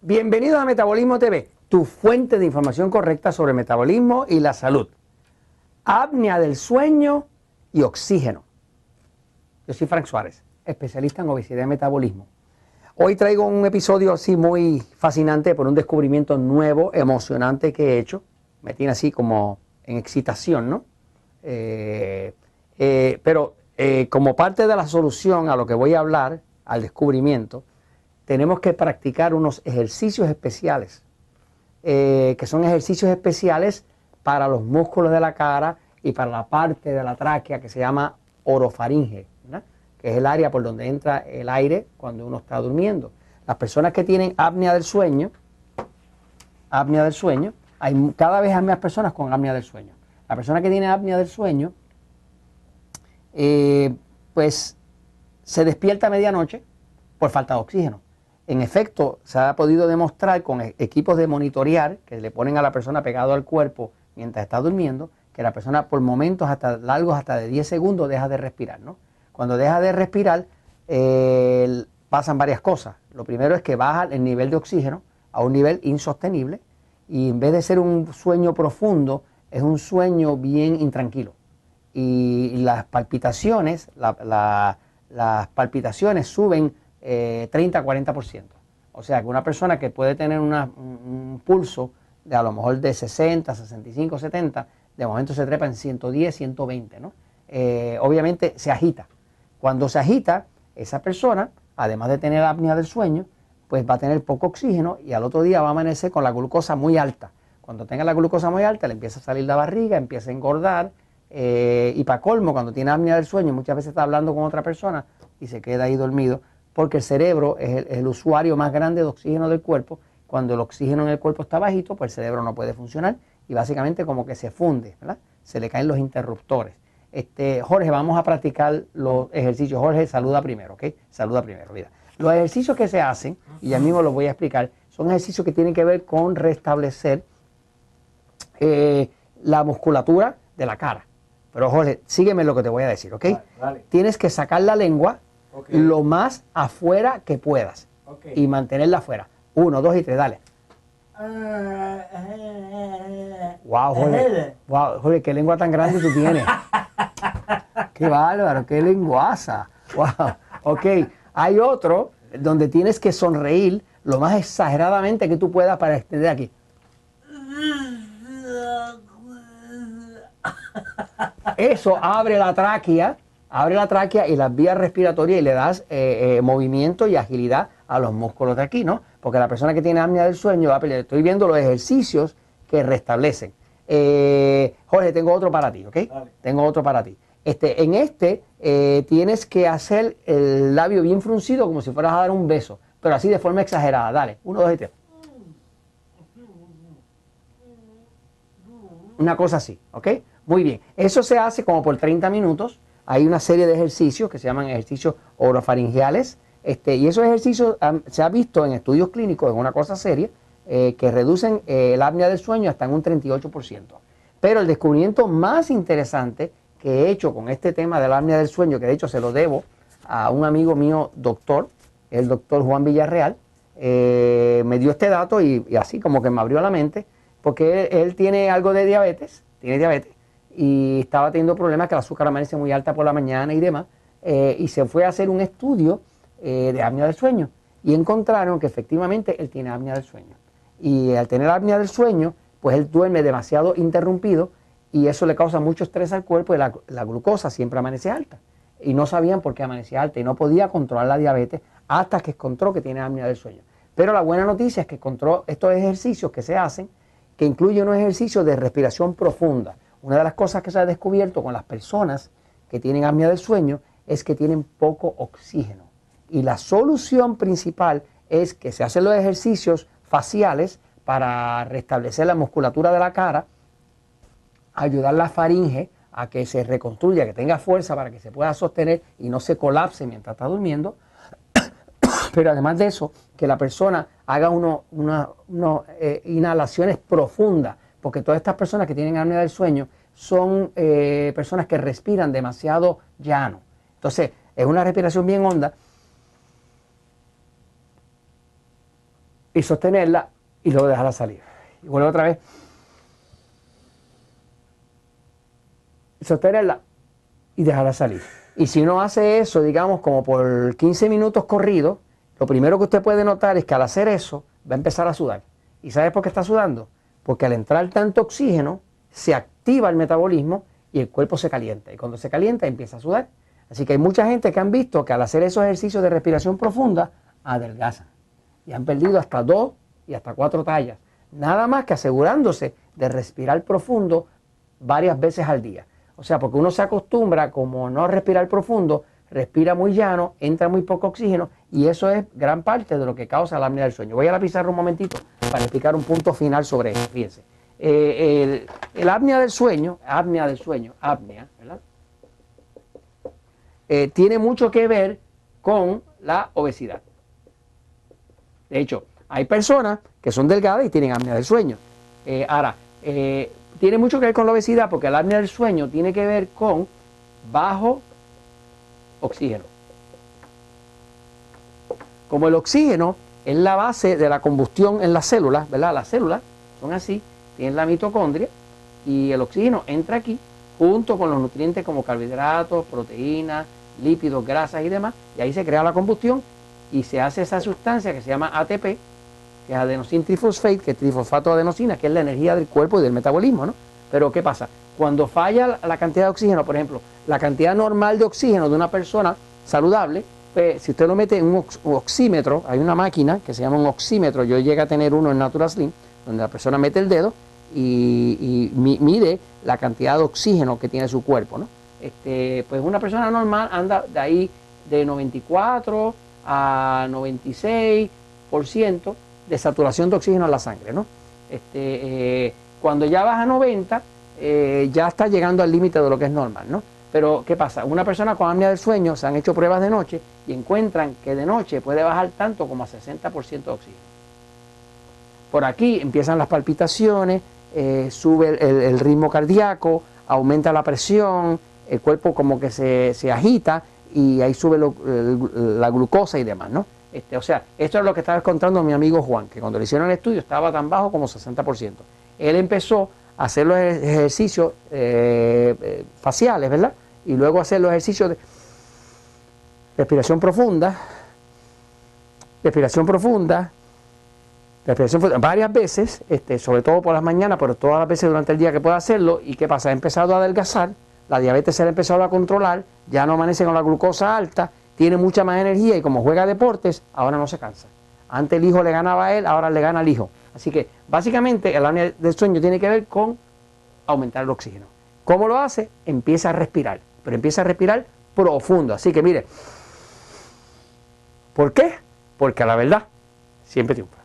Bienvenidos a Metabolismo TV, tu fuente de información correcta sobre el metabolismo y la salud. Apnea del sueño y oxígeno. Yo soy Frank Suárez, especialista en obesidad y metabolismo. Hoy traigo un episodio así muy fascinante por un descubrimiento nuevo, emocionante que he hecho. Me tiene así como en excitación, ¿no? Pero como parte de la solución a lo que voy a hablar, al descubrimiento, tenemos que practicar unos ejercicios especiales, que son ejercicios especiales para los músculos de la cara y para la parte de la tráquea que se llama orofaringe, ¿verdad? Que es el área por donde entra el aire cuando uno está durmiendo. Las personas que tienen apnea del sueño, cada vez hay más personas con apnea del sueño. La persona que tiene apnea del sueño, pues se despierta a medianoche por falta de oxígeno. En efecto, se ha podido demostrar con equipos de monitorear que le ponen a la persona pegado al cuerpo mientras está durmiendo, que la persona por momentos largos, hasta de 10 segundos, deja de respirar, ¿no? Cuando deja de respirar, pasan varias cosas. Lo primero es que baja el nivel de oxígeno a un nivel insostenible y en vez de ser un sueño profundo, es un sueño bien intranquilo. Y las palpitaciones, las palpitaciones suben 30-40%. O sea que una persona que puede tener un pulso de a lo mejor de 60, 65, 70, de momento se trepa en 110, 120, ¿no? Obviamente se agita. Cuando se agita, esa persona, además de tener apnea del sueño, pues va a tener poco oxígeno y al otro día va a amanecer con la glucosa muy alta. Cuando tenga la glucosa muy alta, le empieza a salir la barriga, empieza a engordar, y para colmo, cuando tiene apnea del sueño, muchas veces está hablando con otra persona y se queda ahí dormido, porque el cerebro es el usuario más grande de oxígeno del cuerpo. Cuando el oxígeno en el cuerpo está bajito, pues el cerebro no puede funcionar y básicamente como que se funde, ¿verdad? Se le caen los interruptores. Jorge, vamos a practicar los ejercicios. Jorge, saluda primero, ¿ok? Saluda primero, mira. Los ejercicios que se hacen, y ya mismo los voy a explicar, son ejercicios que tienen que ver con restablecer la musculatura de la cara. Pero Jorge, sígueme lo que te voy a decir, ¿ok? Vale. Tienes que sacar la lengua lo más afuera que puedas y mantenerla afuera. 1, 2 y 3, dale. Wow, Jorge. Wow, Jorge, qué lengua tan grande tú tienes. Qué bárbaro, qué lenguaza. Wow. Ok, hay otro donde tienes que sonreír lo más exageradamente que tú puedas para extender aquí. Eso abre la tráquea y las vías respiratorias y le das movimiento y agilidad a los músculos de aquí, ¿no? Porque la persona que tiene apnea del sueño, estoy viendo los ejercicios que restablecen. Jorge, tengo otro para ti, ¿ok? Vale. Tengo otro para ti. Tienes que hacer el labio bien fruncido como si fueras a dar un beso, pero así de forma exagerada. Dale, 1, 2 y 3. Una cosa así, ¿ok? Muy bien. Eso se hace como por 30 minutos. Hay una serie de ejercicios que se llaman ejercicios orofaringeales. Y esos ejercicios se ha visto en estudios clínicos, en una cosa seria, que reducen el apnea del sueño hasta en un 38%. Pero el descubrimiento más interesante que he hecho con este tema del apnea del sueño, que de hecho se lo debo a un amigo mío, doctor, el doctor Juan Villarreal, me dio este dato y así como que me abrió la mente, porque él tiene algo de diabetes, y estaba teniendo problemas que el azúcar amanece muy alta por la mañana y demás, y se fue a hacer un estudio de apnea del sueño y encontraron que efectivamente él tiene apnea del sueño. Y al tener apnea del sueño, pues él duerme demasiado interrumpido y eso le causa mucho estrés al cuerpo y la glucosa siempre amanece alta. Y no sabían por qué amanecía alta y no podía controlar la diabetes hasta que encontró que tiene apnea del sueño. Pero la buena noticia es que encontró estos ejercicios que se hacen, que incluyen unos ejercicios de respiración profunda. Una de las cosas que se ha descubierto con las personas que tienen apnea del sueño es que tienen poco oxígeno. Y la solución principal es que se hacen los ejercicios faciales para restablecer la musculatura de la cara, ayudar la faringe a que se reconstruya, que tenga fuerza para que se pueda sostener y no se colapse mientras está durmiendo. Pero además de eso, que la persona haga unas inhalaciones profundas, porque todas estas personas que tienen apnea del sueño son personas que respiran demasiado llano. Entonces, es una respiración bien honda. y sostenerla y luego dejarla salir. Y vuelve otra vez. Y sostenerla y dejarla salir. Y si uno hace eso, digamos, como por 15 minutos corridos, lo primero que usted puede notar es que al hacer eso va a empezar a sudar. ¿Y sabe por qué está sudando? Porque al entrar tanto oxígeno se activa el metabolismo y el cuerpo se calienta. Y cuando se calienta empieza a sudar. Así que hay mucha gente que han visto que al hacer esos ejercicios de respiración profunda adelgazan. Y han perdido hasta 2 y hasta 4 tallas. Nada más que asegurándose de respirar profundo varias veces al día. O sea, porque uno se acostumbra como no respirar profundo, respira muy llano, entra muy poco oxígeno y eso es gran parte de lo que causa la apnea del sueño. Voy a la pizarra un momentito para explicar un punto final sobre eso. Fíjense, el apnea del sueño, ¿verdad? Tiene mucho que ver con la obesidad. De hecho, hay personas que son delgadas y tienen apnea del sueño. Tiene mucho que ver con la obesidad porque la apnea del sueño tiene que ver con bajo oxígeno. Como el oxígeno es la base de la combustión en las células, ¿verdad? Las células son así, tienen la mitocondria y el oxígeno entra aquí junto con los nutrientes como carbohidratos, proteínas, lípidos, grasas y demás, y ahí se crea la combustión y se hace esa sustancia que se llama ATP, que es adenosine trifosfate, que es trifosfato de adenosina, que es la energía del cuerpo y del metabolismo, ¿no? Pero ¿qué pasa? Cuando falla la cantidad de oxígeno, por ejemplo, la cantidad normal de oxígeno de una persona saludable, pues, si usted lo mete en un oxímetro, hay una máquina que se llama un oxímetro, yo llegué a tener uno en Natural Slim, donde la persona mete el dedo y mide la cantidad de oxígeno que tiene su cuerpo, ¿no? Pues una persona normal anda de ahí de 94 a 96% de saturación de oxígeno en la sangre, ¿no? Cuando ya baja a 90, ya está llegando al límite de lo que es normal, ¿no? Pero, ¿qué pasa? Una persona con apnea del sueño, se han hecho pruebas de noche y encuentran que de noche puede bajar tanto como a 60% de oxígeno. Por aquí empiezan las palpitaciones, sube el ritmo cardíaco, aumenta la presión, el cuerpo como que se agita y ahí sube la glucosa y demás, ¿no? O sea, esto es lo que estaba contando mi amigo Juan, que cuando le hicieron el estudio estaba tan bajo como 60%. Él empezó a hacer los ejercicios faciales, ¿verdad? Y luego hacer los ejercicios de respiración profunda, varias veces, sobre todo por las mañanas, pero todas las veces durante el día que pueda hacerlo. ¿Y qué pasa? Ha empezado a adelgazar, la diabetes se le ha empezado a controlar, ya no amanece con la glucosa alta, tiene mucha más energía y como juega deportes, ahora no se cansa. Antes el hijo le ganaba a él, ahora le gana al hijo. Así que básicamente el apnea del sueño tiene que ver con aumentar el oxígeno. ¿Cómo lo hace? Empieza a respirar, pero empieza a respirar profundo. Así que mire, ¿por qué? Porque a la verdad siempre triunfa.